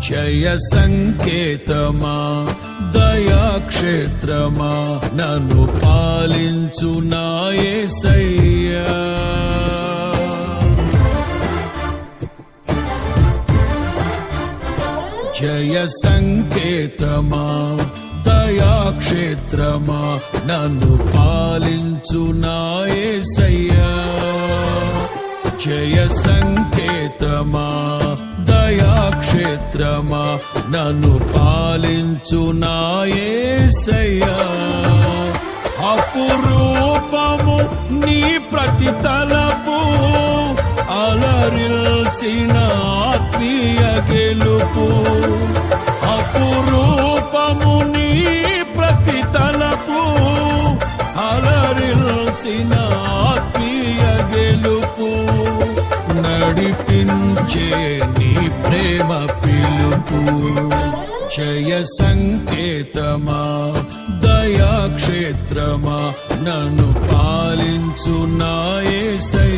జయ సంకేతమా దయాక్షేత్రమా నన్ను పాలించు నా యేసయ్యా. జయ సంకేతమా దయాక్షేత్రమా నన్ను పాలించు నా యేసయ్యా. జయ సంకేతమా దయాక్షేత్రమా నన్ను పాలించు నా యేసయ్యా. అపురూపము నీ ప్రతి తలపు అలరిల్చిన ఆత్మీయ గెలుపు. అపురూపము నీ ప్రతి తలపు అలరిల్చిన ఆత్మీయ గెలుపు. నడిపించే నీ ప్రేమ పిలుపు. జయ సంకేతమా దయాక్షేత్రమా నన్ను పాలించు నా యేసయ్యా.